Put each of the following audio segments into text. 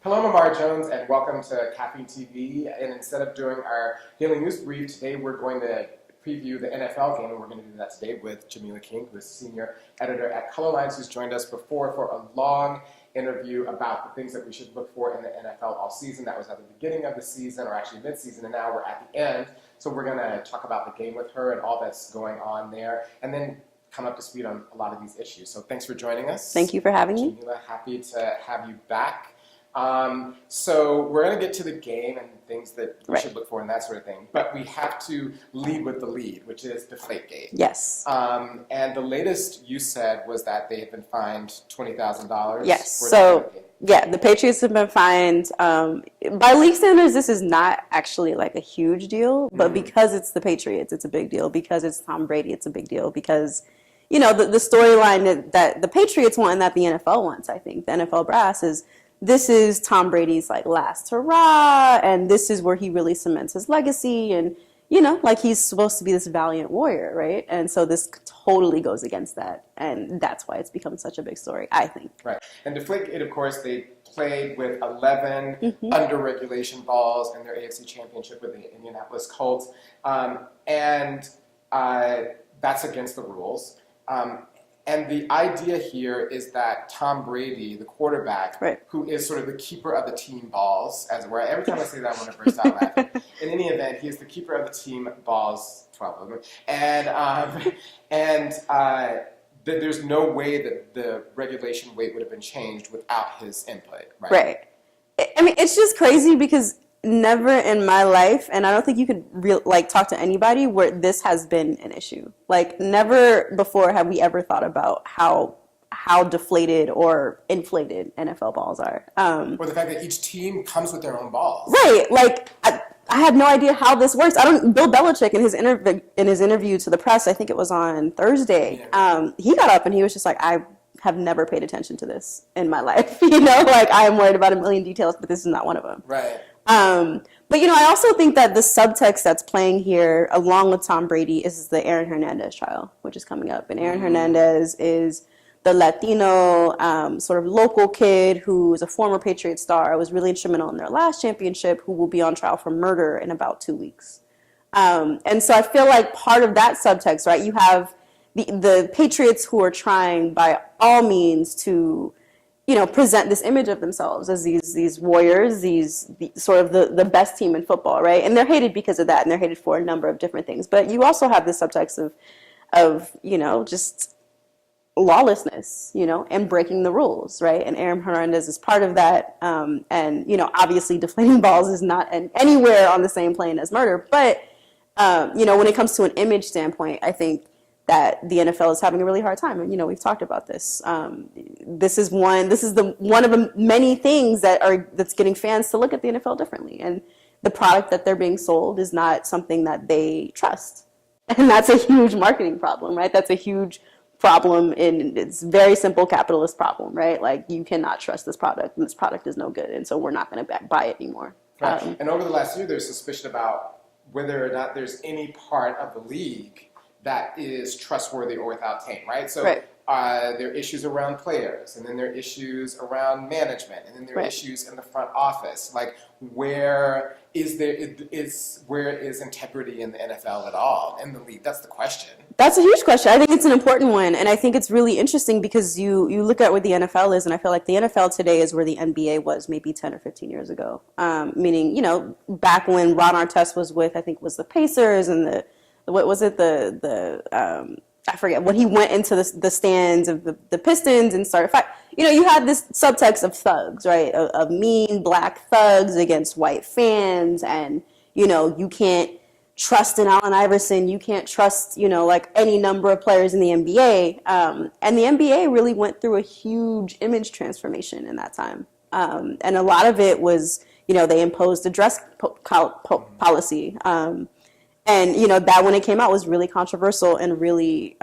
Hello, I'm Amar Jones, and welcome to caffeineTV. And instead of doing our daily news brief today, we're going to preview the NFL game, and we're going to do that today with Jamilah King, who is senior editor at Colorlines, who's joined us before for a long interview about the things that we should look for in the NFL all season. That was at the beginning of the season, or actually mid-season, and now we're at the end. So we're going to talk about the game with her and all that's going on there, and then come up to speed on a lot of these issues. So thanks for joining us. Thank you for having me. Jamilah, happy to have you back. So we're going to get to the game and things that we should look for and that sort of thing. But we have to lead with the lead, which is Deflategate. Yes. And the latest you said was that they have been fined $20,000. Yes. So, yeah, the Patriots have been fined. By league standards, this is not actually like a huge deal. But because it's the Patriots, it's a big deal. Because it's Tom Brady, it's a big deal. Because, you know, the storyline that the Patriots want and that the NFL wants, I think, the NFL brass is, this is Tom Brady's like last hurrah, and this is where he really cements his legacy, and you know, like he's supposed to be this valiant warrior, right? And so this totally goes against that, and that's why it's become such a big story, I think. Right, and Deflategate, of course, they played with 11 under regulation balls in their AFC Championship with the Indianapolis Colts, and that's against the rules. And the idea here is that Tom Brady, the quarterback, who is sort of the keeper of the team balls, as it were. Every time I say that, I want to burst out laughing. In any event, he is the keeper of the team balls, 12 of them. And there's no way that the regulation weight would have been changed without his input, right? Right. I mean, it's just crazy because never in my life, and I don't think you could talk to anybody where this has been an issue. Like never before have we ever thought about how deflated or inflated NFL balls are. Or the fact that each team comes with their own balls. Right. Like I had no idea how this works. Bill Belichick in his interview to the press, I think it was on Thursday, he got up and he was just like, I have never paid attention to this in my life. You know, like I am worried about a million details, but this is not one of them. Right. But, you know, I also think that the subtext that's playing here, along with Tom Brady, is the Aaron Hernandez trial, which is coming up. And Aaron Hernandez is the Latino sort of local kid who is a former Patriot star, was really instrumental in their last championship, who will be on trial for murder in about 2 weeks. And so I feel like part of that subtext, right, you have the Patriots who are trying by all means to, you know, present this image of themselves as these warriors, these sort of the best team in football, right? And they're hated because of that, and they're hated for a number of different things. But you also have this subtext of you know, just lawlessness, you know, and breaking the rules, right? And Aaron Hernandez is part of that. And, you know, obviously deflating balls is not anywhere on the same plane as murder. But, you know, when it comes to an image standpoint, I think that the NFL is having a really hard time. And, you know, we've talked about this. This is one of the many things that's getting fans to look at the NFL differently. And the product that they're being sold is not something that they trust. And that's a huge marketing problem, right? That's a huge problem, and it's a very simple capitalist problem, right? Like you cannot trust this product, and this product is no good. And so we're not going to buy it anymore. Right. And over the last year, there's suspicion about whether or not there's any part of the league that is trustworthy or without taint, right? So there are issues around players, and then there are issues around management, and then there are issues in the front office. Like where is integrity in the NFL at all, in the league? That's the question. That's a huge question. I think it's an important one, and I think it's really interesting because you look at where the NFL is, and I feel like the NFL today is where the NBA was maybe 10 or 15 years ago. Meaning, you know, back when Ron Artest was with, I think, was the Pacers and I forget, when he went into the stands of the Pistons and started fight. You know, you had this subtext of thugs, right? Of mean black thugs against white fans, and you know, you can't trust an Allen Iverson, you can't trust, you know, like any number of players in the NBA. And the NBA really went through a huge image transformation in that time. And a lot of it was, you know, they imposed a dress policy. And, you know, that when it came out was really controversial and really,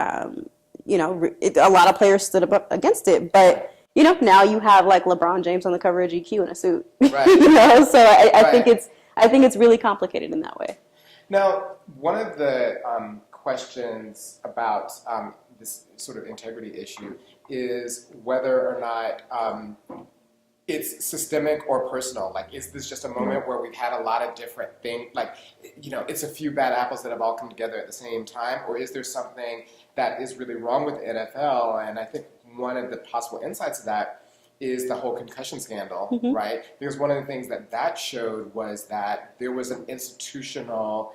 you know, a lot of players stood up against it. But, you know, now you have like LeBron James on the cover of GQ in a suit. Right. You know, so I think it's really complicated in that way. Now, one of the questions about this sort of integrity issue is whether or not it's systemic or personal? Like, is this just a moment where we've had a lot of different things? Like, it's a few bad apples that have all come together at the same time, or is there something that is really wrong with the NFL? And I think one of the possible insights of that is the whole concussion scandal, right? Because one of the things that showed was that there was an institutional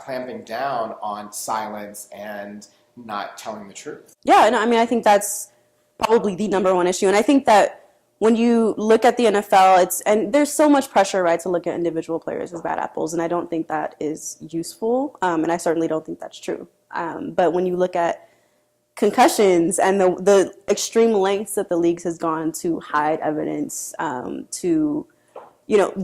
clamping down on silence and not telling the truth. Yeah, and I mean, I think that's probably the number one issue. And I think that when you look at the NFL, and there's so much pressure, right, to look at individual players as bad apples, and I don't think that is useful, and I certainly don't think that's true. But when you look at concussions and the extreme lengths that the leagues has gone to hide evidence, to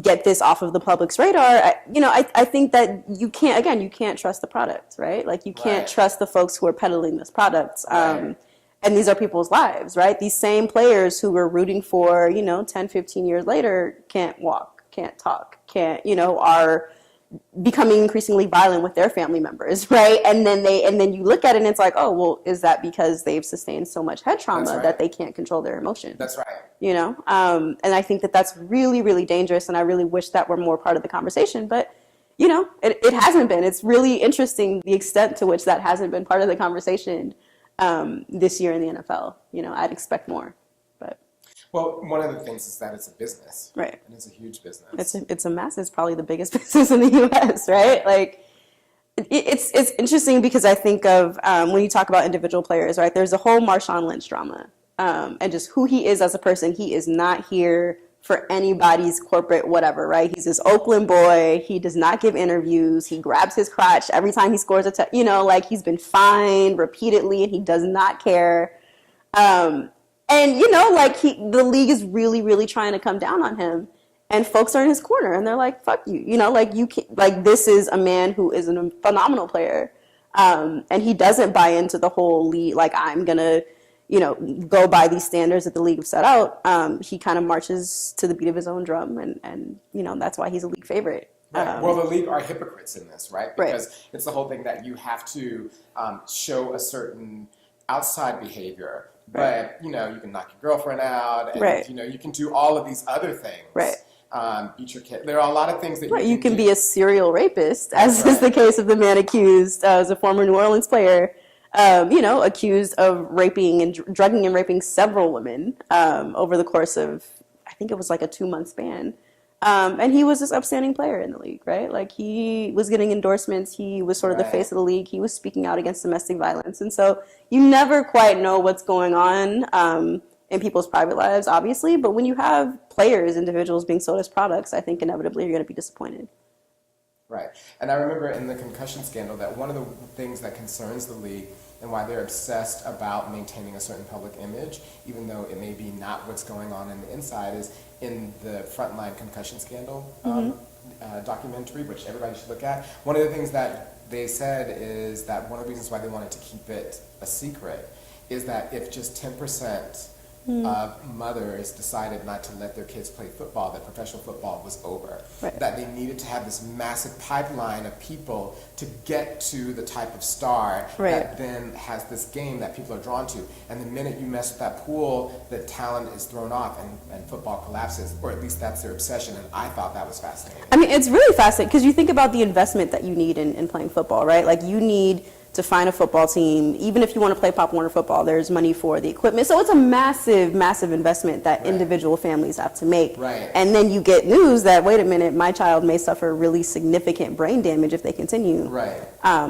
get this off of the public's radar, I think that you can't trust the product, right? Like, you can't trust the folks who are peddling this product. And these are people's lives, right? These same players who we're rooting for, 10, 15 years later can't walk, can't talk, are becoming increasingly violent with their family members, right? And then you look at it and it's like, oh, well, is that because they've sustained so much head trauma that they can't control their emotions? That's right. And I think that that's really, really dangerous, and I really wish that were more part of the conversation, but it hasn't been. It's really interesting the extent to which that hasn't been part of the conversation this year in the NFL. I'd expect more. Well, one of the things is that it's a business, right? And it's a huge business. It's probably the biggest business in the U.S., right? Like, it's interesting because I think of when you talk about individual players, right? There's a whole Marshawn Lynch drama, and just who he is as a person. He is not here for anybody's corporate whatever, right? He's this Oakland boy. He does not give interviews. He grabs his crotch every time he scores like, he's been fined repeatedly, and he does not care. And, the league is really, really trying to come down on him, and folks are in his corner, and they're like, fuck you, you can't, this is a man who is a phenomenal player. And he doesn't buy into the whole league, like, I'm going to, go by these standards that the league have set out. He kind of marches to the beat of his own drum, and that's why he's a league favorite. Right. Well, the league are hypocrites in this, right? Because it's the whole thing that you have to show a certain outside behavior. But, you can knock your girlfriend out, and, you can do all of these other things. Right. Beat your kid. There are a lot of things that you can be a serial rapist, as is the case of the man accused as a former New Orleans player, accused of raping and drugging and raping several women over the course of, I think it was like a 2-month span. And he was this upstanding player in the league, right? Like, he was getting endorsements. He was sort of the face of the league. He was speaking out against domestic violence. And so you never quite know what's going on in people's private lives, obviously. But when you have players, individuals being sold as products, I think inevitably you're going to be disappointed. Right. And I remember in the concussion scandal that one of the things that concerns the league and why they're obsessed about maintaining a certain public image, even though it may be not what's going on in the inside, is in the Frontline concussion scandal documentary, which everybody should look at. One of the things that they said is that one of the reasons why they wanted to keep it a secret is that if just 10% of mothers decided not to let their kids play football, that professional football was over. Right. That they needed to have this massive pipeline of people to get to the type of star that then has this game that people are drawn to. And the minute you mess with that pool, the talent is thrown off and football collapses, or at least that's their obsession. And I thought that was fascinating. I mean, it's really fascinating because you think about the investment that you need in playing football, right? Like, you need to find a football team. Even if you want to play Pop Warner football, there's money for the equipment. So it's a massive, massive investment that individual families have to make. Right. And then you get news that, wait a minute, my child may suffer really significant brain damage if they continue. Right.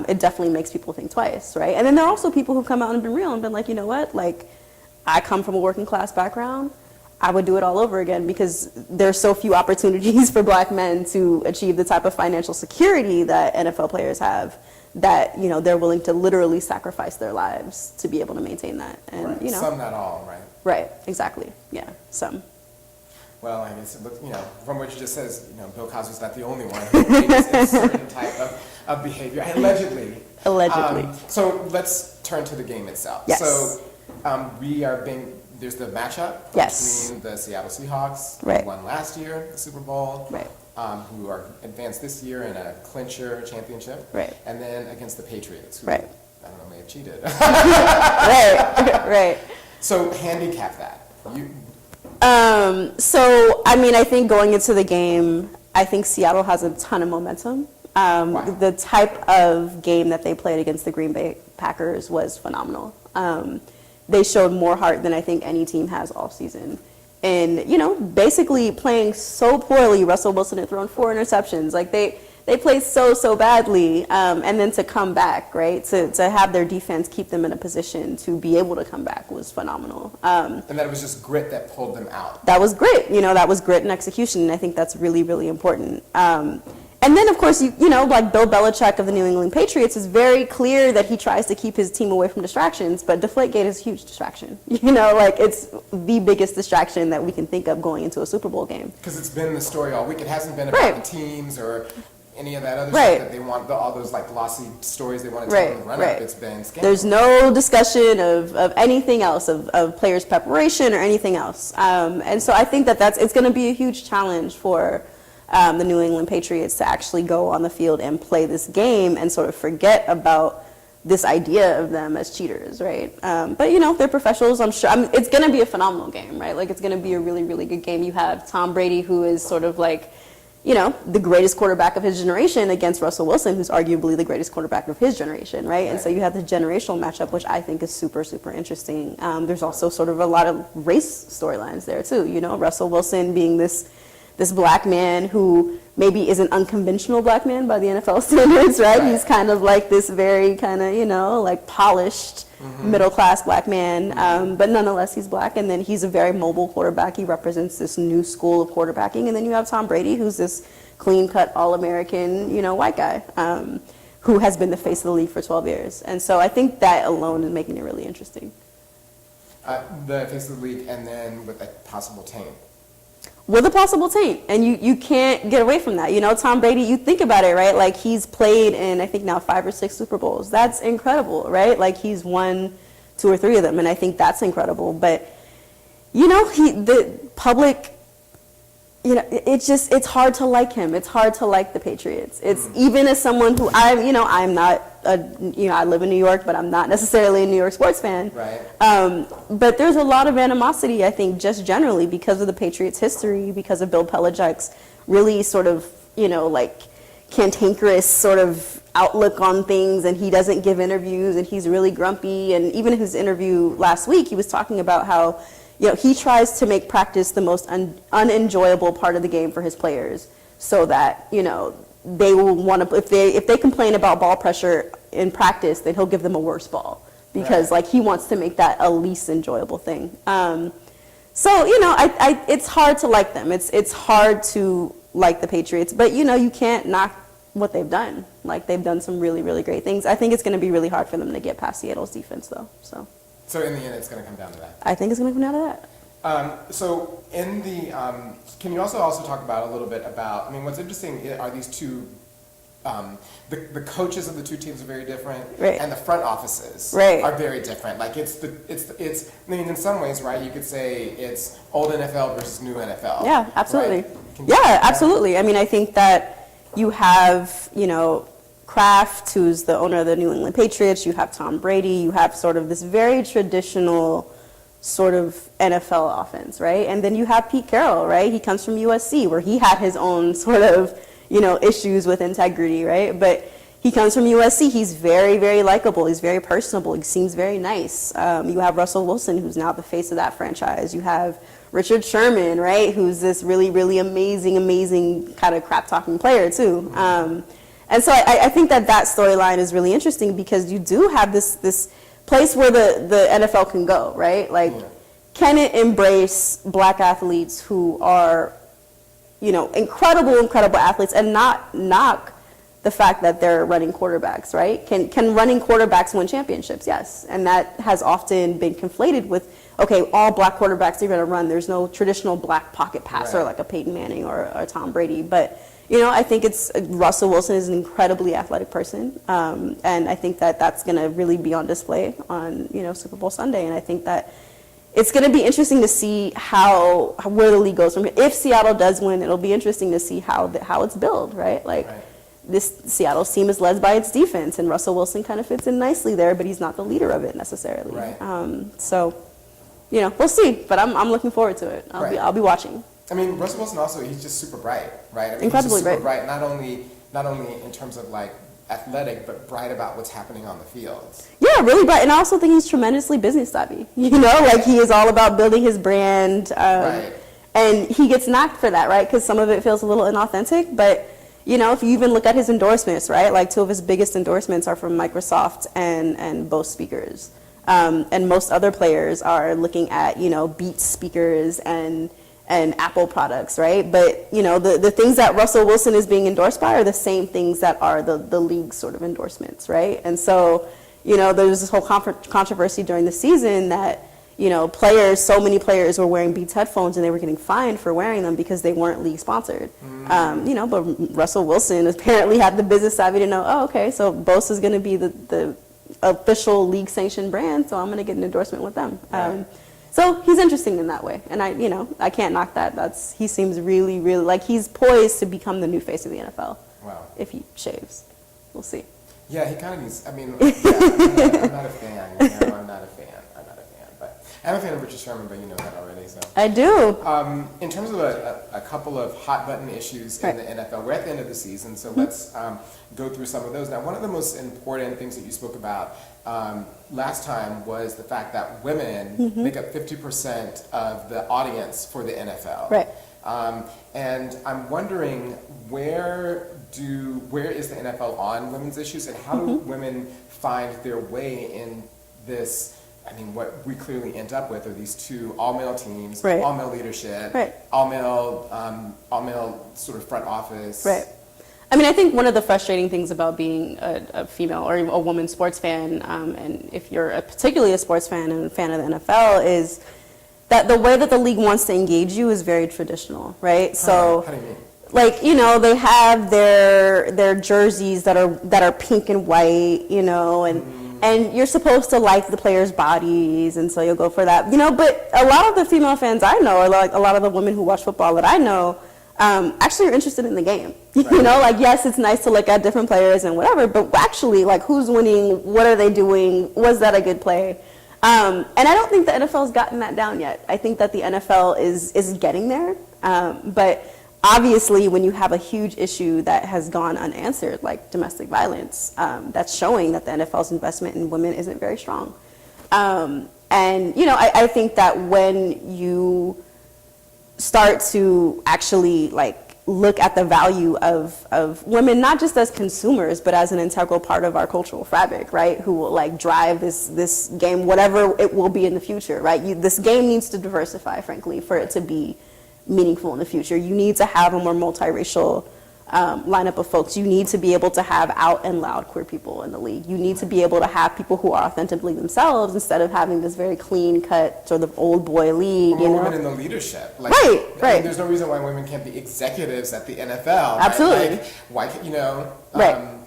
It definitely makes people think twice, right? And then there are also people who come out and been real and been like, you know what, like, I come from a working class background. I would do it all over again because there's so few opportunities for black men to achieve the type of financial security that NFL players have, that, they're willing to literally sacrifice their lives to be able to maintain that. And, some, not all, right? Right, exactly. Yeah, some. Well, I guess it looks, from what you just says, Bill Cosby's not the only one who engages in a certain type of behavior, allegedly. Allegedly. So let's turn to the game itself. Yes. So there's the matchup between the Seattle Seahawks, who won last year, the Super Bowl, who are advanced this year in a clincher championship, and then against the Patriots, who, I don't know, may have cheated. Right. So handicap that. So, I mean, I think going into the game, I think Seattle has a ton of momentum. Wow. The type of game that they played against the Green Bay Packers was phenomenal. They showed more heart than I think any team has all season. And, you know, basically playing so poorly, Russell Wilson had thrown 4 interceptions. Like, they played so badly. And then to come back, right, to have their defense keep them in a position to be able to come back was phenomenal. And that it was just grit that pulled them out. That was grit. You know, that was grit and execution. And I think that's really, really important. And then, of course, you know, like Bill Belichick of the New England Patriots is very clear that he tries to keep his team away from distractions, but Deflategate is a huge distraction. You know, like it's the biggest distraction that we can think of going into a Super Bowl game. Because it's been the story all week. It hasn't been about the teams or any of that other stuff that they want, all those like glossy stories they want to tell in the run-up. It's been scandalous. There's no discussion of anything else, of players' preparation or anything else. And so I think it's going to be a huge challenge for the New England Patriots to actually go on the field and play this game and sort of forget about this idea of them as cheaters, right? But, you know, they're professionals, I'm sure. It's going to be a phenomenal game, right? Like, it's going to be a really, really good game. You have Tom Brady, who is sort of like, you know, the greatest quarterback of his generation against Russell Wilson, who's arguably the greatest quarterback of his generation, right? And so you have the generational matchup, which I think is super, super interesting. There's also sort of a lot of race storylines there, too. You know, Russell Wilson being this black man who maybe is an unconventional black man by the NFL standards, right? He's kind of like this very kind of, you know, like polished middle-class black man, but nonetheless he's black. And then he's a very mobile quarterback. He represents this new school of quarterbacking. And then you have Tom Brady, who's this clean-cut, all-American, you know, white guy who has been the face of the league for 12 years. And so I think that alone is making it really interesting. The face of the league, and then with a possible taint. With a possible taint, and you can't get away from that. You know, Tom Brady, you think about it, right? Like, he's played in, I think now 5 or 6 Super Bowls. That's incredible, right? Like, he's won 2 or 3 of them, and I think that's incredible. But, you know, the public, you know, it's hard to like him. It's hard to like the Patriots. It's even as someone who I'm not I live in New York, but I'm not necessarily a New York sports fan. Right. But there's a lot of animosity, I think, just generally because of the Patriots' history, because of Bill Belichick's really sort of, you know, like cantankerous sort of outlook on things, and he doesn't give interviews, and he's really grumpy. And even in his interview last week, he was talking about how, you know, he tries to make practice the most unenjoyable part of the game for his players, so that, you know, they will want to, if they complain about ball pressure in practice, then he'll give them a worse ball because like he wants to make that a least enjoyable thing. So, you know, it's hard to like them. It's hard to like the Patriots, but, you know, you can't knock what they've done. Like, they've done some really, really great things. I think it's going to be really hard for them to get past Seattle's defense, though. So in the end, it's going to come down to that. I think it's going to come down to that. So in the, can you also talk about a little bit about, I mean, what's interesting are these two, the coaches of the two teams are very different, and the front offices are very different. Like it's, I mean, in some ways, right, you could say it's old NFL versus new NFL. Yeah, absolutely. Right? Yeah, absolutely. I mean, I think that you have, you know, Kraft, who's the owner of the New England Patriots, you have Tom Brady, you have sort of this very traditional sort of NFL offense, right? And then you have Pete Carroll, right? He comes from USC, where he had his own sort of, you know, issues with integrity, right? But he comes from USC. He's very, very likable. He's very personable. He seems very nice. You have Russell Wilson, who's now the face of that franchise. You have Richard Sherman, right? Who's this really, really amazing kind of crap-talking player, too. And so I think that storyline is really interesting because you do have this place where the NFL can go, right? Like, can it embrace black athletes who are, you know, incredible athletes and not knock the fact that they're running quarterbacks, right? Can running quarterbacks win championships? Yes. And that has often been conflated with, okay, all black quarterbacks are going to run. There's no traditional black pocket passer like a Peyton Manning or a Tom Brady. But, you know, I think Russell Wilson is an incredibly athletic person. And I think that that's going to really be on display on, you know, Super Bowl Sunday. And I think that it's going to be interesting to see where the league goes from here. If Seattle does win, it'll be interesting to see how it's built, right? Like, this Seattle team is led by its defense, and Russell Wilson kind of fits in nicely there, but he's not the leader of it necessarily. So, we'll see. But I'm looking forward to it. I'll be watching. I mean, Russell Wilson also, he's just super bright, right? I mean, Incredibly he's just super bright. Not only in terms of like athletic, but bright about what's happening on the field. Yeah, really bright. And I also think he's tremendously business savvy. Like he is all about building his brand. Right. And he gets knocked for that, right? Because some of it feels a little inauthentic. But, if you even look at his endorsements, right? Like 2 of his biggest endorsements are from Microsoft and Bose speakers. And most other players are looking at, Beats speakers and Apple products, right? But, the things that Russell Wilson is being endorsed by are the same things that are the league's sort of endorsements, right? And so, there's this whole controversy during the season that, so many players were wearing Beats headphones and they were getting fined for wearing them because they weren't league sponsored. But Russell Wilson apparently had the business savvy to know, okay, so Bose is going to be the official league sanctioned brand, so I'm going to get an endorsement with them. Right. So he's interesting in that way, and I can't knock that. He seems really, really like he's poised to become the new face of the NFL. Wow. If he shaves, we'll see. Yeah, he kind of needs. I mean, I'm not a fan. I'm not a fan. But I'm a fan of Richard Sherman, but you know that already. So I do. In terms of a couple of hot button issues in the NFL, we're at the end of the season, so let's go through some of those. Now, one of the most important things that you spoke about last time was the fact that women make up 50% of the audience for the NFL. Right. And I'm wondering where is the NFL on women's issues, and how do women find their way in this? I mean, what we clearly end up with are these 2 all-male teams, right. all-male leadership, right. all-male sort of front office. Right. I mean, I think one of the frustrating things about being a female or a woman sports fan, and if you're particularly a sports fan and a fan of the NFL, is that the way that the league wants to engage you is very traditional, right? So, how do you mean? Like, they have their jerseys that are pink and white, and you're supposed to like the players' bodies, and so you'll go for that, But a lot of the female fans I know, or like a lot of the women who watch football that I know, actually are interested in the game. Right. Yes, it's nice to look at different players and whatever, but actually, like, who's winning? What are they doing? Was that a good play? And I don't think the NFL's gotten that down yet. I think that the NFL is getting there, but obviously, when you have a huge issue that has gone unanswered, like domestic violence, that's showing that the NFL's investment in women isn't very strong. And, I think that when you start to actually, like, look at the value of women, not just as consumers, but as an integral part of our cultural fabric, right? Who will, like, drive this game, whatever it will be in the future, right? This game needs to diversify, frankly, for it to be meaningful in the future. You need to have a more multiracial lineup of folks. You need to be able to have out and loud queer people in the league. You need to be able to have people who are authentically themselves instead of having this very clean cut sort of old boy league. More women in the leadership. Like, right. I mean, there's no reason why women can't be executives at the NFL. Absolutely. Right? Like, right.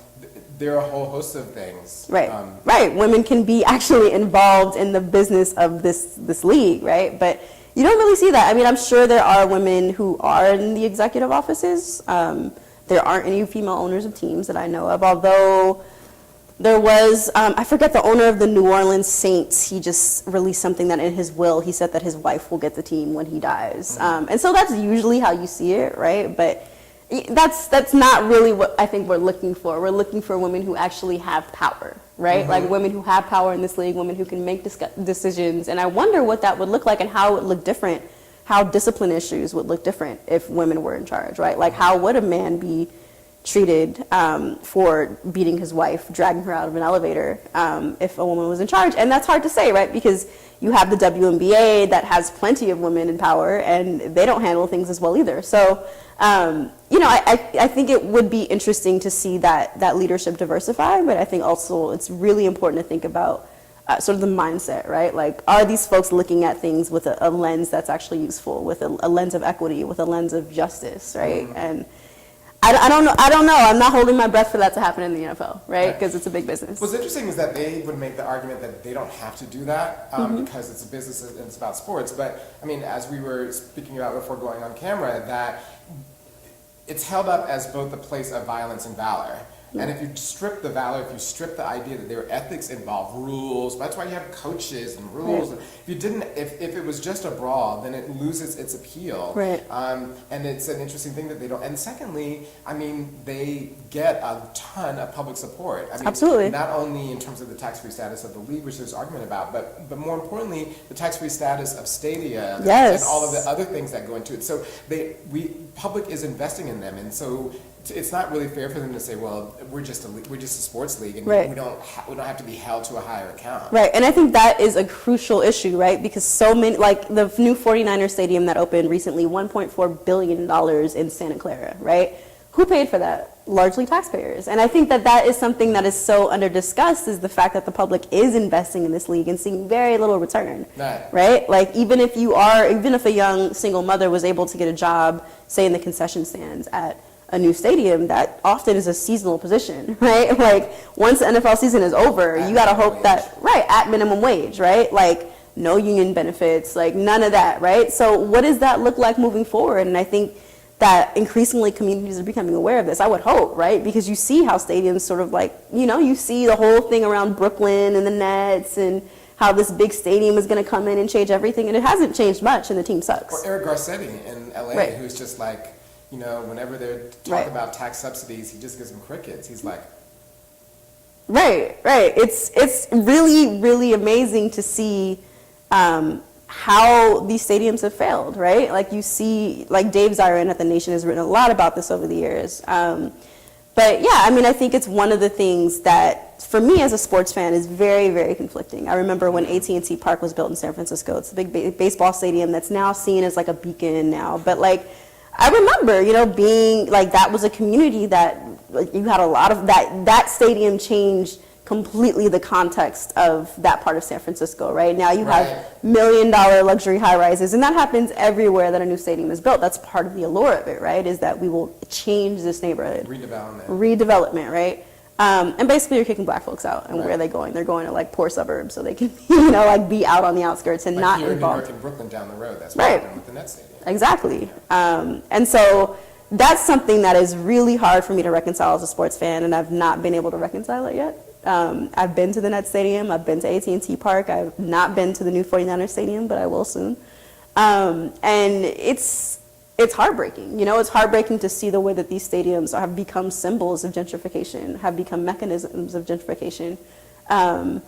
There are a whole host of things. Right. Right. Women can be actually involved in the business of this league, right? But you don't really see that. I mean, I'm sure there are women who are in the executive offices. There aren't any female owners of teams that I know of, although there was, I forget the owner of the New Orleans Saints, he just released something that in his will, he said that his wife will get the team when he dies. And so that's usually how you see it, right? But that's not really what I think we're looking for. We're looking for women who actually have power, right? Like women who have power in this league, women who can make decisions. And I wonder what that would look like and how it would look different, how discipline issues would look different if women were in charge, right? Like, how would a man be treated for beating his wife, dragging her out of an elevator, if a woman was in charge? And that's hard to say, right? Because you have the WNBA that has plenty of women in power, and they don't handle things as well either. So, I think it would be interesting to see that leadership diversify, but I think also it's really important to think about sort of the mindset, right? Like, are these folks looking at things with a lens that's actually useful, with a lens of equity, with a lens of justice, right? And I don't know. I'm not holding my breath for that to happen in the NFL, right? Because it's a big business. What's interesting is that they would make the argument that they don't have to do that because it's a business and it's about sports. But, I mean, as we were speaking about before going on camera, that it's held up as both a place of violence and valor. And if you strip the valor, if you strip the idea that there are ethics involved, rules, that's why you have coaches and rules. Right. If you didn't, if it was just a brawl, then it loses its appeal. Right. And it's an interesting thing that they don't. And secondly, I mean, they get a ton of public support. I mean, Absolutely. Not only in terms of the taxi-free status of the league, which there's argument about, but more importantly, the tax-free status of stadia Yes. and all of the other things that go into it. So public is investing in them, and so it's not really fair for them to say, well, we're just a sports league, and Right. we don't have to be held to a higher account. Right, and I think that is a crucial issue, right? Because so many, like the new 49er stadium that opened recently, $1.4 billion in Santa Clara, right? Who paid for that? Largely taxpayers. And I think that that is something that is so under discussed, is the fact that the public is investing in this league and seeing very little return, right? Like even if a young single mother was able to get a job, say in the concession stands at a new stadium, that often is a seasonal position, right? Like once the NFL season is over, you got to hope that, right, at minimum wage, right? Like no union benefits, like none of that, right? So what does that look like moving forward? And I think that increasingly communities are becoming aware of this, I would hope, right? Because you see how stadiums sort of like, you see the whole thing around Brooklyn and the Nets and how this big stadium is going to come in and change everything, and it hasn't changed much, and the team sucks. Or Eric Garcetti in LA, Right. who's just like, whenever they're talking about tax subsidies, he just gives them crickets. He's like, right. It's really, really amazing to see how these stadiums have failed, right? Like you see, like Dave Zirin at The Nation has written a lot about this over the years. But yeah, I mean, I think it's one of the things that, for me as a sports fan, is very, very conflicting. I remember when AT&T Park was built in San Francisco. It's a big baseball stadium that's now seen as like a beacon now. But like, I remember, being like, that was a community that like, you had a lot of that stadium changed completely the context of that part of San Francisco, right? Now you have $1 million luxury high rises, and that happens everywhere that a new stadium is built. That's part of the allure of it, right? Is that we will change this neighborhood. Redevelopment, right? And basically you're kicking black folks out, and where are they going? They're going to like poor suburbs so they can, like be out on the outskirts and like not here involved. in New York and Brooklyn down the road, that's what happened with the Nets stadium. Exactly. And so that's something that is really hard for me to reconcile as a sports fan, and I've not been able to reconcile it yet. I've been to the Nets Stadium. I've been to AT&T Park. I've not been to the new 49er Stadium, but I will soon. And it's heartbreaking. It's heartbreaking to see the way that these stadiums have become symbols of gentrification, have become mechanisms of gentrification, and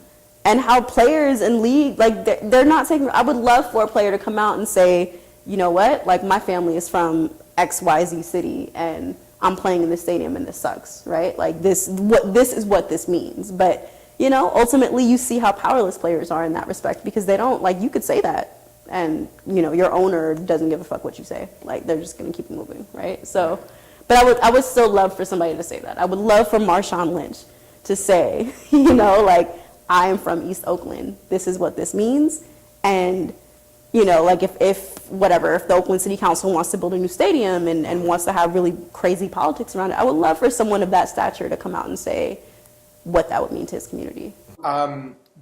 how players in league, like they're not taking. I would love for a player to come out and say, you know what, like my family is from XYZ city, and I'm playing in this stadium and this sucks, right? Like this is what this means. But, ultimately you see how powerless players are in that respect, because they don't, like, you could say that and, your owner doesn't give a fuck what you say. Like, they're just going to keep moving, right? So, but I would still love for somebody to say that. I would love for Marshawn Lynch to say, like, I am from East Oakland. This is what this means. And, like if the Oakland City Council wants to build a new stadium and wants to have really crazy politics around it, I would love for someone of that stature to come out and say what that would mean to his community.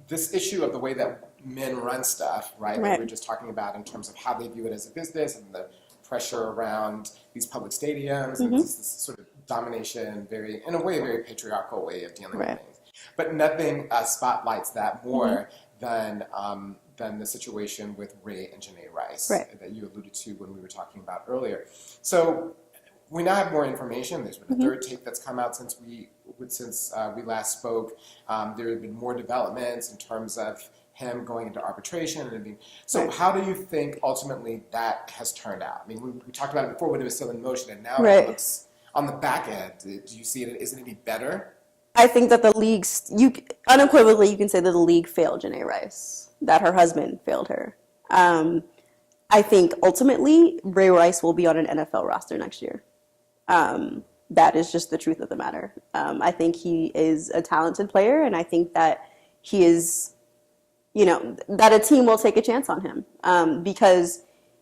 This issue of the way that men run stuff, right? That we were just talking about in terms of how they view it as a business and the pressure around these public stadiums and this sort of domination, in a way, very patriarchal way of dealing with things. But nothing spotlights that more than the situation with Ray and Janae Rice that you alluded to when we were talking about earlier. So we now have more information. There's been a third tape that's come out since we last spoke. There have been more developments in terms of him going into arbitration. So how do you think ultimately that has turned out? I mean, we talked about it before when it was still in motion, and now it looks on the back end. Do you see it? Is it any better? I think that the league, unequivocally, you can say that the league failed Janae Rice, that her husband failed her. I think ultimately Ray Rice will be on an NFL roster next year. That is just the truth of the matter. I think he is a talented player, and I think that he is, that a team will take a chance on him because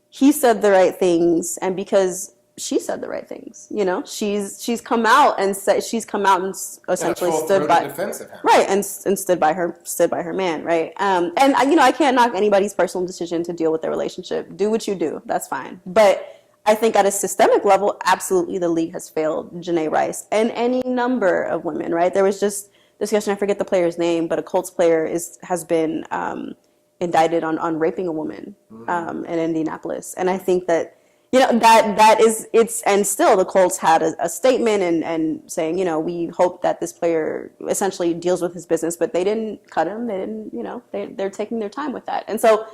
he said the right things and because she said the right things. She's come out and essentially stood by defense of him. Right, and stood by her man, right? And I can't knock anybody's personal decision to deal with their relationship. Do what you do, that's fine. But I think at a systemic level, absolutely the league has failed Janae Rice and any number of women, right? There was just discussion, I forget the player's name, but a Colts player has been indicted on raping a woman in Indianapolis. And I think that, that is, and still the Colts had a statement and saying, we hope that this player essentially deals with his business, but they didn't cut him. They didn't, they're taking their time with that. And so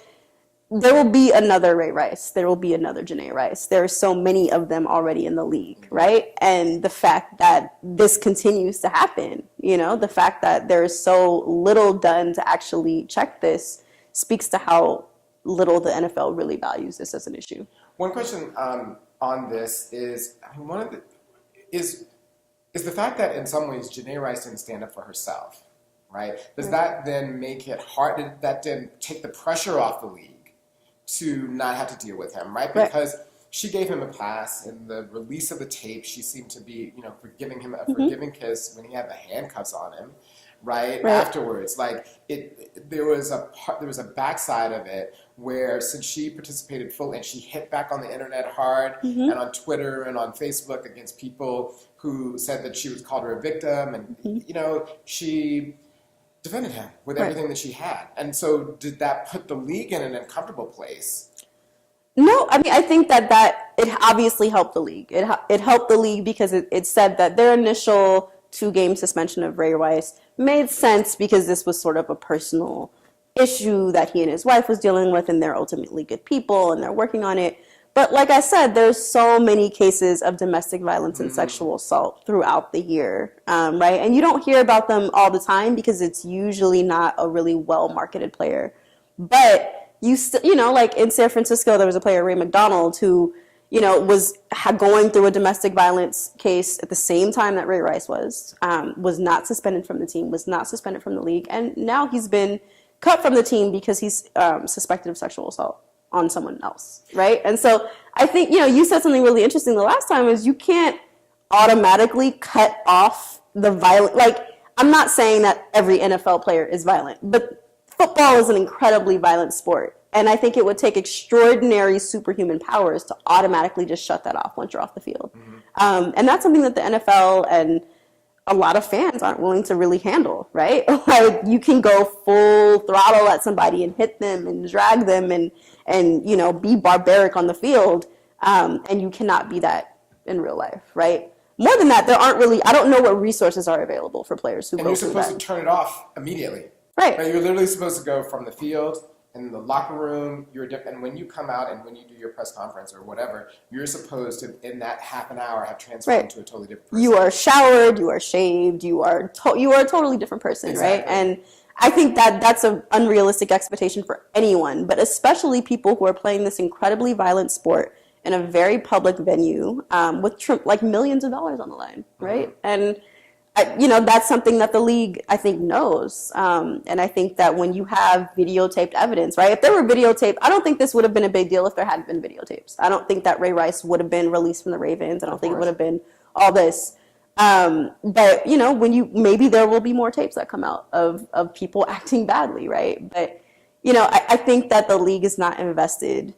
there will be another Ray Rice. There will be another Janae Rice. There are so many of them already in the league, right? And the fact that this continues to happen, the fact that there is so little done to actually check this speaks to how little the NFL really values this as an issue. One question on this is, is the fact that in some ways Janae Rice didn't stand up for herself, right? Does that then make it hard? Did that then take the pressure off the league to not have to deal with him, right? Because she gave him a pass in the release of the tape. She seemed to be, giving him a forgiving kiss when he had the handcuffs on him, right? Afterwards, there was a backside of it where, since she participated fully and she hit back on the internet hard and on Twitter and on Facebook against people who said that she was called her a victim, and she defended him with everything that she had. And so did that put the league in an uncomfortable place? No, I mean, I think that it obviously helped the league. It helped the league because it said that their initial 2-game suspension of Ray Rice made sense because this was sort of a personal issue that he and his wife was dealing with, and they're ultimately good people and they're working on it. But like I said, there's so many cases of domestic violence and sexual assault throughout the year, right? And you don't hear about them all the time because it's usually not a really well-marketed player. But you still, like in San Francisco, there was a player, Ray McDonald, who, was going through a domestic violence case at the same time that Ray Rice was not suspended from the team, was not suspended from the league. And now he's been cut from the team because he's suspected of sexual assault on someone else, right? And so I think, you said something really interesting the last time is you can't automatically cut off the violent. I'm not saying that every NFL player is violent, but football is an incredibly violent sport. And I think it would take extraordinary superhuman powers to automatically just shut that off once you're off the field. And that's something that the NFL and a lot of fans aren't willing to really handle, right? You can go full throttle at somebody and hit them and drag them and be barbaric on the field, and you cannot be that in real life, right? More than that, I don't know what resources are available for players who go through that. And you're supposed to turn it off immediately. Right. You're literally supposed to go from the field, in the locker room, and when you come out and when you do your press conference or whatever, you're supposed to, in that half an hour, have transformed into a totally different person. You are showered, you are shaved, you are a totally different person, right? And I think that's an unrealistic expectation for anyone, but especially people who are playing this incredibly violent sport in a very public venue with millions of dollars on the line, right? And that's something that the league, I think, knows. And I think that when you have videotaped evidence, right? If there were videotape, I don't think this would have been a big deal if there hadn't been videotapes. I don't think that Ray Rice would have been released from the Ravens. I don't think it would have been all this. But, maybe there will be more tapes that come out of people acting badly, right? But, I think that the league is not invested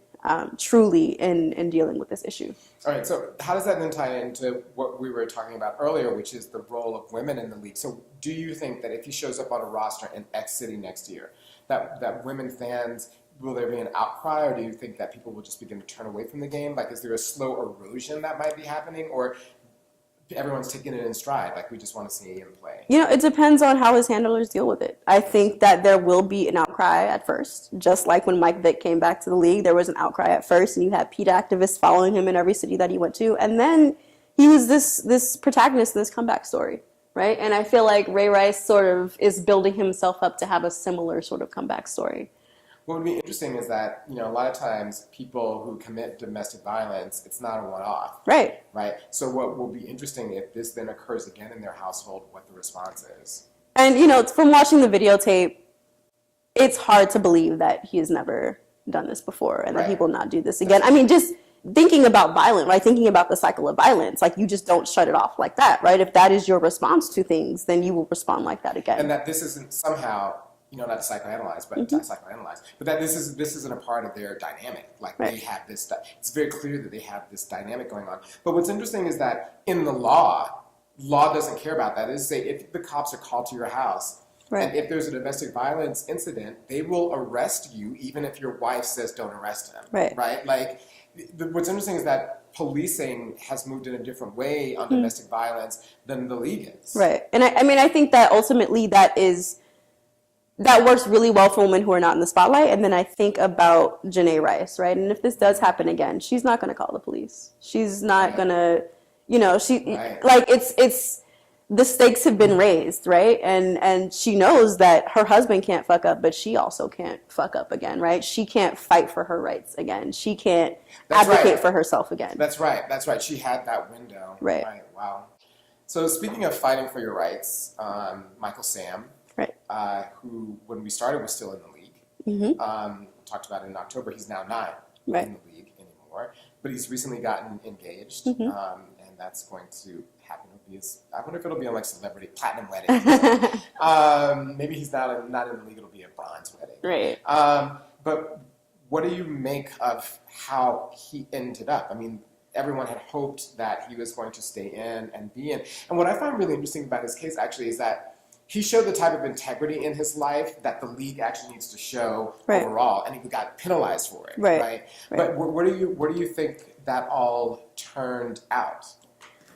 truly in dealing with this issue. All right, so how does that then tie into what we were talking about earlier, which is the role of women in the league? So do you think that if he shows up on a roster in X city next year, that women fans, will there be an outcry, or do you think that people will just begin to turn away from the game? Is there a slow erosion that might be happening, or everyone's taking it in stride, we just want to see him play? It depends on how his handlers deal with it. I think that there will be an outcry at first, just like when Mike Vick came back to the league, there was an outcry at first, and you had PETA activists following him in every city that he went to, and then he was this protagonist in this comeback story, right? And I feel like Ray Rice sort of is building himself up to have a similar sort of comeback story. What would be interesting is that, a lot of times people who commit domestic violence, it's not a one-off. Right. Right? So what will be interesting if this then occurs again in their household, what the response is. And, from watching the videotape, it's hard to believe that he has never done this before and that he will not do this again. I mean, just thinking about violence, right? Thinking about the cycle of violence, you just don't shut it off like that, right? If that is your response to things, then you will respond like that again. And that this isn't somehow, not to psychoanalyze, but to psychoanalyze, but that this isn't a part of their dynamic. Like they have this, it's very clear that they have this dynamic going on. But what's interesting is that in the law doesn't care about that. It is say if the cops are called to your house, and if there's a domestic violence incident, they will arrest you even if your wife says don't arrest him. Right? Like what's interesting is that policing has moved in a different way on domestic violence than the league is. Right. And I think that ultimately that works really well for women who are not in the spotlight. And then I think about Janae Rice, right? And if this does happen again, she's not going to call the police. She's not going to, like it's the stakes have been raised, right? And she knows that her husband can't fuck up, but she also can't fuck up again, right? She can't fight for her rights again. She can't advocate for herself again. That's right. She had that window. Right. Wow. So speaking of fighting for your rights, Michael Sam, who, when we started, was still in the league. Talked about it in October. He's now not in the league anymore, but he's recently gotten engaged, and that's going to happen. I wonder if it'll be on like celebrity platinum wedding. Maybe he's not in the league. It'll be a bronze wedding. Right. But what do you make of how he ended up? I mean, everyone had hoped that he was going to stay in and be in. And what I find really interesting about his case actually is that he showed the type of integrity in his life that the league actually needs to show overall, and he got penalized for it. Right. But where do you think that all turned out?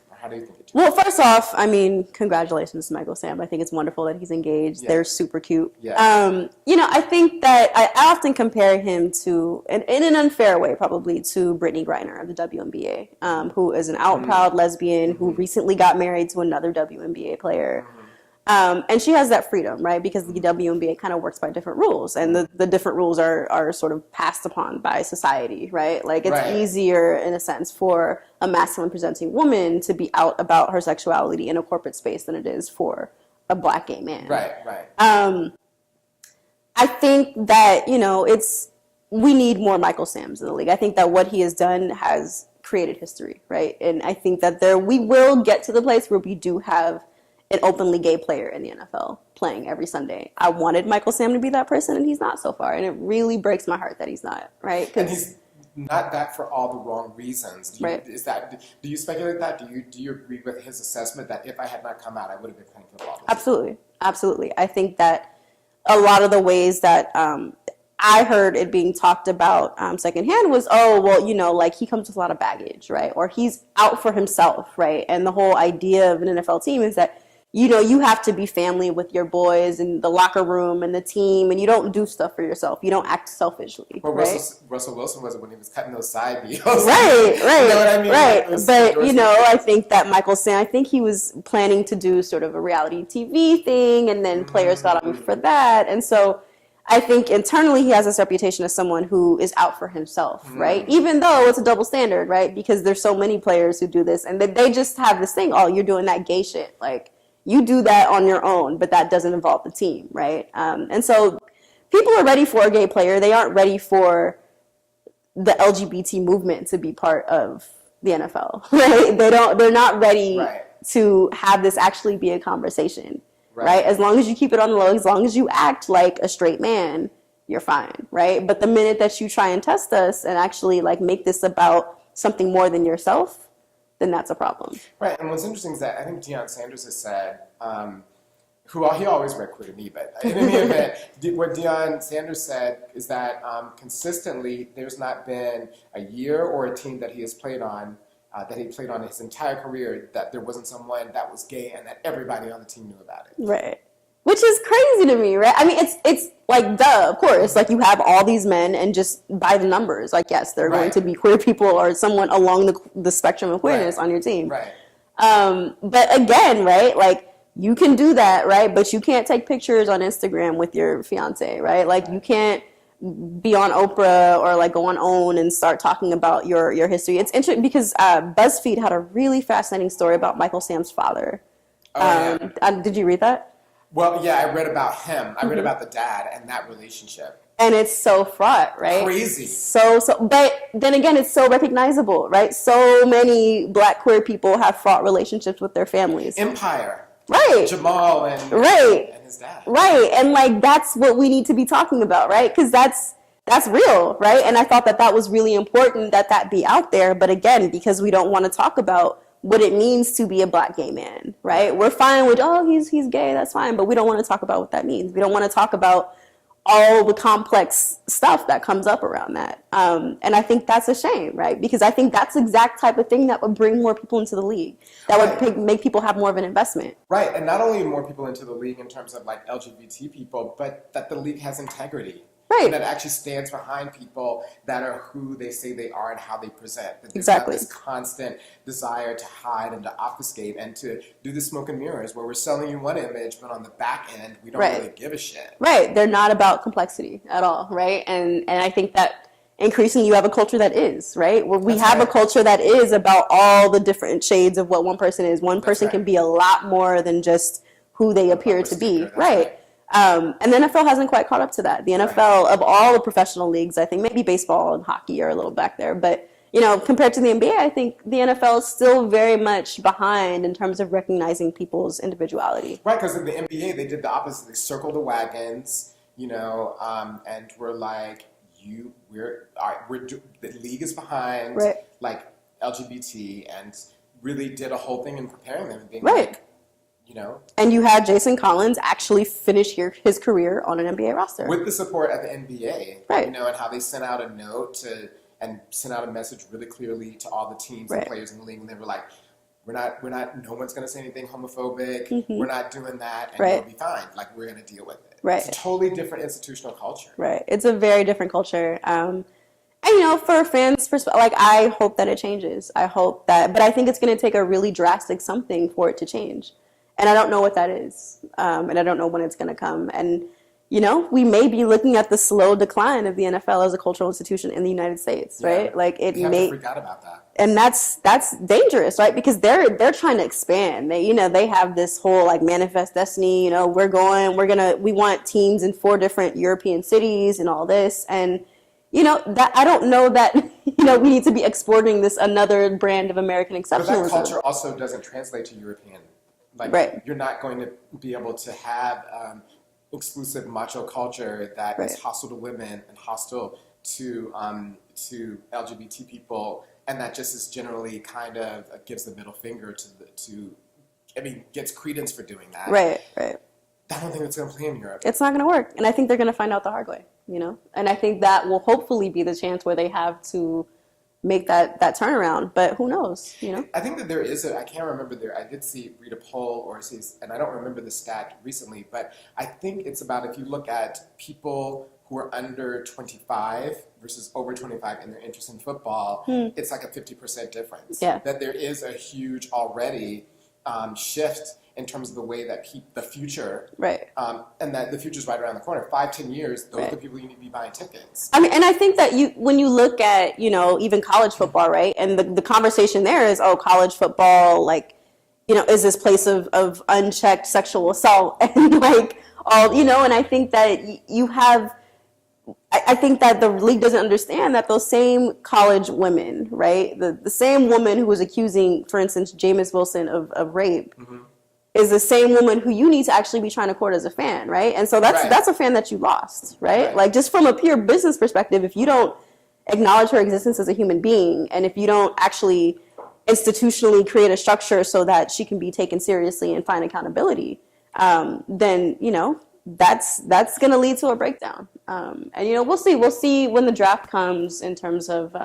Or how do you think it turned out? Well, first off, I mean, congratulations to Michael Sam. I think it's wonderful that he's engaged. They're super cute. I think that I often compare him to, in an unfair way probably, to Brittany Griner of the WNBA, who is an out proud lesbian who recently got married to another WNBA player. And she has that freedom, right? Because the WNBA kind of works by different rules, and the different rules are sort of passed upon by society, right? Like it's easier in a sense for a masculine presenting woman to be out about her sexuality in a corporate space than it is for a black gay man. Right. I think that, we need more Michael Sams in the league. I think that what he has done has created history, right? And I think that we will get to the place where we do have an openly gay player in the NFL playing every Sunday. I wanted Michael Sam to be that person, and he's not so far. And it really breaks my heart that he's not, right? And he's not that for all the wrong reasons. Do you speculate that? Do you agree with his assessment that if I had not come out, I would have been playing football? Absolutely. I think that a lot of the ways that I heard it being talked about secondhand was, like he comes with a lot of baggage, right? Or he's out for himself, right? And the whole idea of an NFL team is that you have to be family with your boys and the locker room and the team, and you don't do stuff for yourself. You don't act selfishly. Well, right? Russell Wilson was it when he was cutting those side deals. Right. You know what I mean? Right. But, I think that Michael Sam, I think he was planning to do sort of a reality TV thing, and then players got on for that. And so I think internally he has this reputation as someone who is out for himself, right? Even though it's a double standard, right? Because there's so many players who do this, and they just have this thing, you're doing that gay shit. Like, you do that on your own, but that doesn't involve the team, right? And so people are ready for a gay player. They aren't ready for the LGBT movement to be part of the NFL, right? They're not ready to have this actually be a conversation, right? As long as you keep it on the low, as long as you act like a straight man, you're fine, right? But the minute that you try and test us and actually like make this about something more than yourself, then that's a problem. Right, and what's interesting is that I think Deion Sanders has said, he always read Queer to Me, but in any event, what Deion Sanders said is that consistently there's not been a year or a team that he has played on, that he played on his entire career, that there wasn't someone that was gay and that everybody on the team knew about it. Right. Which is crazy to me, right? I mean, it's like, duh, of course. Like, you have all these men, and just by the numbers, like, yes, there are going to be queer people or someone along the spectrum of queerness on your team. Right. But again, right, like, you can do that, right? But you can't take pictures on Instagram with your fiance, right? Like, you can't be on Oprah or, like, go on OWN and start talking about your history. It's interesting because BuzzFeed had a really fascinating story about Michael Sam's father. Did you read that? Well, yeah, I read about him. I read about the dad and that relationship. And it's so fraught, right? Crazy. So, but then again, it's so recognizable, right? So many black queer people have fraught relationships with their families. Empire. Right. Jamal and Right. and his dad. Right. And like that's what we need to be talking about, right? Because that's real, right? And I thought that that was really important that that be out there. But again, because we don't want to talk about what it means to be a black gay man, right? We're fine with, oh, he's gay, that's fine, but we don't want to talk about what that means. We don't want to talk about all the complex stuff that comes up around that. And I think that's a shame, right? Because I think that's the exact type of thing that would bring more people into the league, that would make people have more of an investment. Right, and not only more people into the league in terms of like LGBT people, but that the league has integrity. Right. That actually stands behind people that are who they say they are and how they present. That there's Exactly. not this constant desire to hide and to obfuscate and to do the smoke and mirrors where we're selling you one image, but on the back end, we don't really give a shit. Right. They're not about complexity at all, right? And I think that increasingly you have a culture that is, right? Where we have a culture that is about all the different shades of what one person is. One person can be a lot more than just who they appear to be, right? And the NFL hasn't quite caught up to that. The NFL, of all the professional leagues, I think maybe baseball and hockey are a little back there. But, you know, compared to the NBA, I think the NFL is still very much behind in terms of recognizing people's individuality. Right, because in the NBA, they did the opposite. They circled the wagons, you know, and we're like, the league is behind, like, LGBT, and really did a whole thing in preparing them and being like, you know. And you had Jason Collins actually finish his career on an NBA roster. With the support of the NBA, right. You know, and how they sent out a note and sent out a message really clearly to all the teams and players in the league, and they were like, we're not, no one's going to say anything homophobic, we're not doing that, and it'll be fine, like, we're going to deal with it. It's a totally different institutional culture. Right, it's a very different culture. And, you know, for fans, like, I hope that it changes. I hope that, but I think it's going to take a really drastic something for it to change. And I don't know what that is. And I don't know when it's going to come. And, you know, we may be looking at the slow decline of the NFL as a cultural institution in the United States, right? Like it may forgot about that. And that's dangerous, right? Because they're trying to expand. They have this whole like manifest destiny, you know, we want teams in 4 different European cities and all this. And, you know, that I don't know that, you know, we need to be exporting this another brand of American exceptionalism. But that culture also doesn't translate to European. Like, you're not going to be able to have exclusive macho culture that is hostile to women and hostile to LGBT people, and that just is generally kind of gives the middle finger gets credence for doing that. Right. I don't think it's going to play in Europe. It's not going to work, and I think they're going to find out the hard way, you know? And I think that will hopefully be the chance where they have to make that turnaround, but who knows, you know? I think that there is I can't remember I did read a poll and I don't remember the stat recently, but I think it's about if you look at people who are under 25 versus over 25 in their interest in football, it's like a 50% difference. Yeah. That there is a huge already shift in terms of the way that the future, and that the future's right around the corner. 5-10 years, those are the people you need to be buying tickets. I mean, and I think that when you look at, you know, even college football, right, and the conversation there is, oh, college football, like, you know, is this place of unchecked sexual assault and like all, you know, and I think that I think that the league doesn't understand that those same college women, right, the same woman who was accusing, for instance, Jameis Wilson of rape, is the same woman who you need to actually be trying to court as a fan, right? And so that's a fan that you lost, right? Like, just from a pure business perspective, if you don't acknowledge her existence as a human being, and if you don't actually institutionally create a structure so that she can be taken seriously and find accountability, then, you know, that's going to lead to a breakdown. And, you know, we'll see when the draft comes in terms of,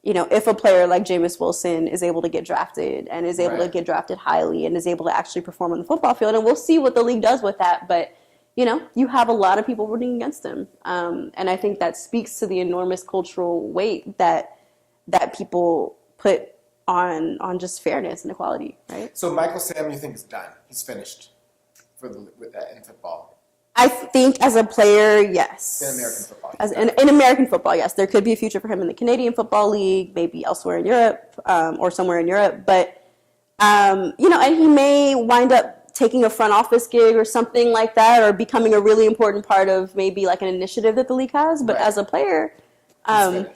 you know, if a player like Jameis Wilson is able to get drafted and is able to get drafted highly and is able to actually perform on the football field, and we'll see what the league does with that. But, you know, you have a lot of people rooting against him. And I think that speaks to the enormous cultural weight that people put on just fairness and equality, right? So Michael Sam, you think is done? He's finished with that in football? I think as a player, yes. In American football. In American football, yes. There could be a future for him in the Canadian Football League, maybe elsewhere in Europe, or somewhere in Europe. But, you know, and he may wind up taking a front office gig or something like that, or becoming a really important part of maybe like an initiative that the league has. But as a player, I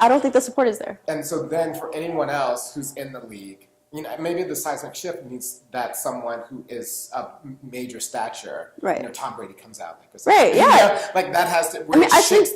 don't think the support is there. And so then for anyone else who's in the league, maybe the seismic shift needs that someone who is of major stature. Right. Tom Brady comes out. Right. Yeah. Like that has to. I think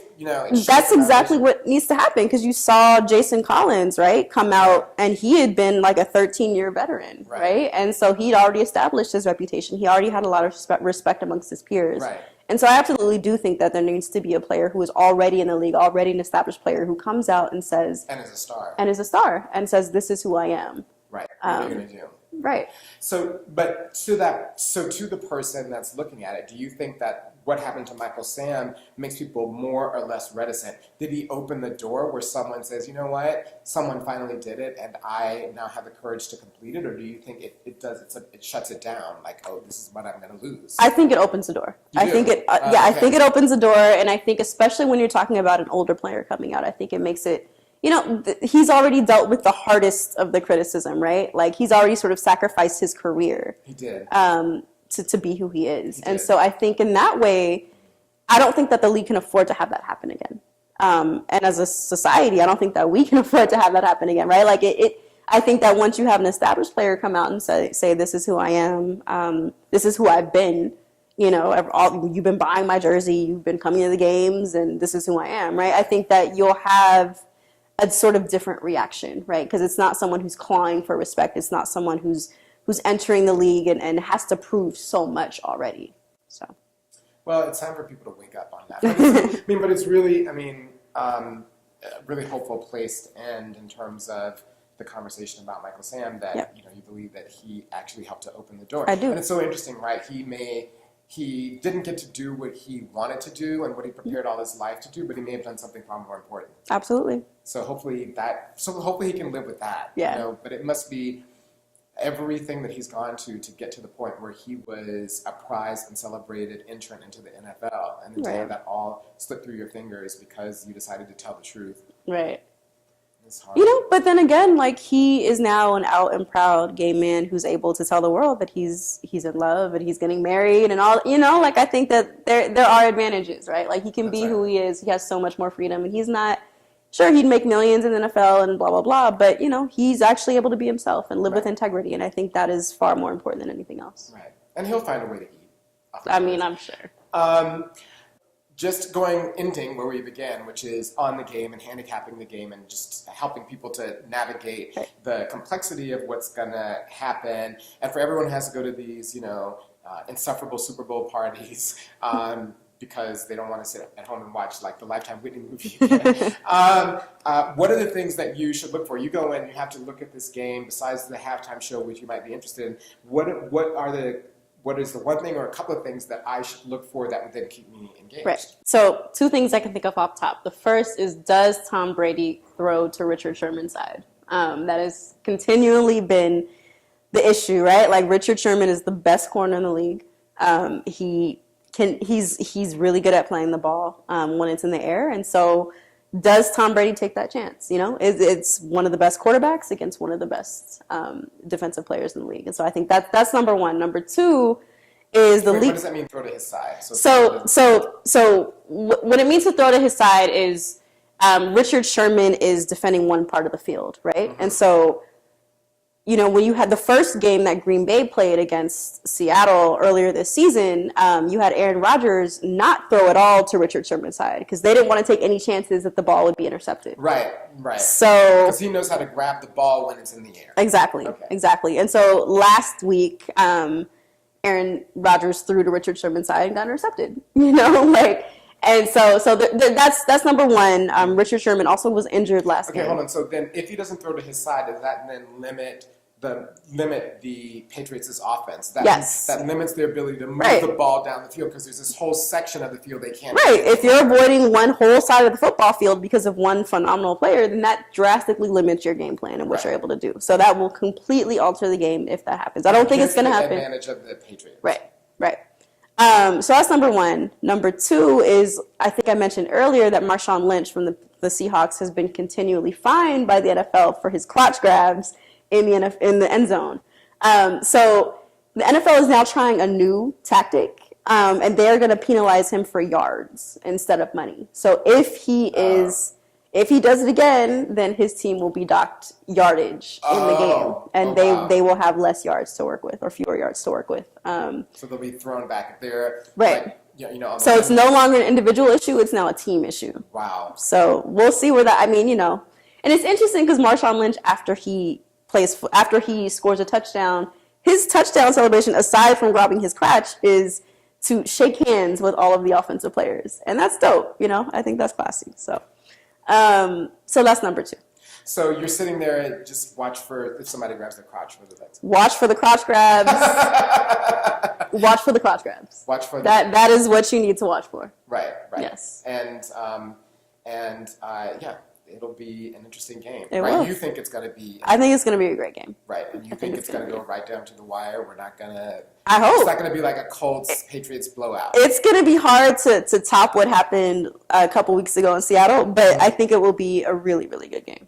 that's exactly what needs to happen, because you saw Jason Collins, right, come out, and he had been like a 13-year veteran, right? And so he'd already established his reputation. He already had a lot of respect amongst his peers. Right. And so I absolutely do think that there needs to be a player who is already in the league, already an established player, who comes out and says, and is a star, and says, "This is who I am." Right. What are you going to do? Right. So to the person that's looking at it, do you think that what happened to Michael Sam makes people more or less reticent? Did he open the door where someone says, you know what, someone finally did it and I now have the courage to complete it? Or do you think it shuts it down, like, oh, this is what I'm going to lose? I think it opens the door. I think it opens the door, and I think especially when you're talking about an older player coming out, I think it makes it, he's already dealt with the hardest of the criticism, right? Like, he's already sort of sacrificed his career. He did. To be who he is. And so I think in that way, I don't think that the league can afford to have that happen again. And as a society, I don't think that we can afford to have that happen again, right? Like, I think that once you have an established player come out and say this is who I am, this is who I've been, you've been buying my jersey, you've been coming to the games, and this is who I am, right? I think that you'll have a sort of different reaction, right? Because it's not someone who's clawing for respect. It's not someone who's entering the league and has to prove so much already. So, well, it's time for people to wake up on that. But it's really, a really hopeful place to end in terms of the conversation about Michael Sam, that you believe that he actually helped to open the door. I do. And it's so interesting, right? He didn't get to do what he wanted to do and what he prepared all his life to do, but he may have done something far more important. Absolutely. So hopefully he can live with that. Yeah. But it must be everything that he's gone to get to the point where he was a prized and celebrated entrant into the NFL, and the day that all slipped through your fingers because you decided to tell the truth. Right. It's hard. But then again, like, he is now an out and proud gay man who's able to tell the world that he's in love and he's getting married and all, like, I think that there are advantages, right? Like, he can be who he is. He has so much more freedom, and he's not, sure, he'd make millions in the NFL and blah, blah, blah, but, he's actually able to be himself and live with integrity, and I think that is far more important than anything else. Right. And he'll find a way to eat. I'm sure. Just ending where we began, which is on the game and handicapping the game and just helping people to navigate the complexity of what's going to happen. And for everyone who has to go to these, insufferable Super Bowl parties because they don't want to sit at home and watch, like, the Lifetime Whitney movie. What are the things that you should look for? You go in, you have to look at this game, besides the halftime show, which you might be interested in. What is the one thing or a couple of things that I should look for that would then keep me engaged? Right. So 2 things I can think of off top. The first is, does Tom Brady throw to Richard Sherman's side? That has continually been the issue, right? Like, Richard Sherman is the best corner in the league. He's really good at playing the ball when it's in the air. And so does Tom Brady take that chance? It's one of the best quarterbacks against one of the best defensive players in the league. And so I think that's number one. Number 2 is the league. What does that mean, throw to his side? So what it means to throw to his side is Richard Sherman is defending one part of the field, right? Mm-hmm. And so, when you had the first game that Green Bay played against Seattle earlier this season, you had Aaron Rodgers not throw at all to Richard Sherman's side because they didn't want to take any chances that the ball would be intercepted. Right. So, because he knows how to grab the ball when it's in the air. Exactly. And so last week, Aaron Rodgers threw to Richard Sherman's side and got intercepted. And so that's number one. Richard Sherman also was injured last game. Okay, hold on. So then, if he doesn't throw to his side, does that then limit the Patriots' offense? That limits their ability to move the ball down the field because there's this whole section of the field they can't. Right. If you're avoiding one whole side of the football field because of one phenomenal player, then that drastically limits your game plan and what you're able to do. So that will completely alter the game if that happens. I don't think it's going to happen. Advantage of the Patriots. Right. So that's number 1. Number 2 is, I think I mentioned earlier that Marshawn Lynch from the Seahawks has been continually fined by the NFL for his crotch grabs in the end zone. So the NFL is now trying a new tactic, and they're going to penalize him for yards instead of money. So if If he does it again, then his team will be docked yardage in the game, and they will have less yards to work with or fewer yards to work with. So they'll be thrown back if they're right. Like, you know. So it's no longer an individual issue; it's now a team issue. Wow. So we'll see where that. I mean, you know, and it's interesting because Marshawn Lynch, after he scores a touchdown, his touchdown celebration, aside from grabbing his crotch, is to shake hands with all of the offensive players, and that's dope. You know, I think that's classy. So that's number 2. So you're sitting there and just watch for if somebody grabs the crotch. Whether that's watch for the crotch grabs. Watch for the crotch grabs. Watch for that is what you need to watch for. Right. Yes. And yeah, it'll be an interesting game. It right? will. You think it's going to be? I think it's going to be a great game. Right, and you think it's going to go right down to the wire? We're not going to. I hope it's not going to be like a Colts Patriots blowout. It's going to be hard to top what happened a couple weeks ago in Seattle, but I think it will be a really, really good game.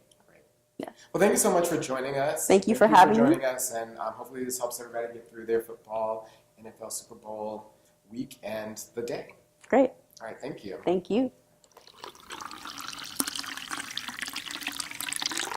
Yeah. Well, thank you so much for joining us. Thank you for having me. joining us, and hopefully this helps everybody get through their football, NFL Super Bowl week and the day. Great. All right, thank you. Thank you.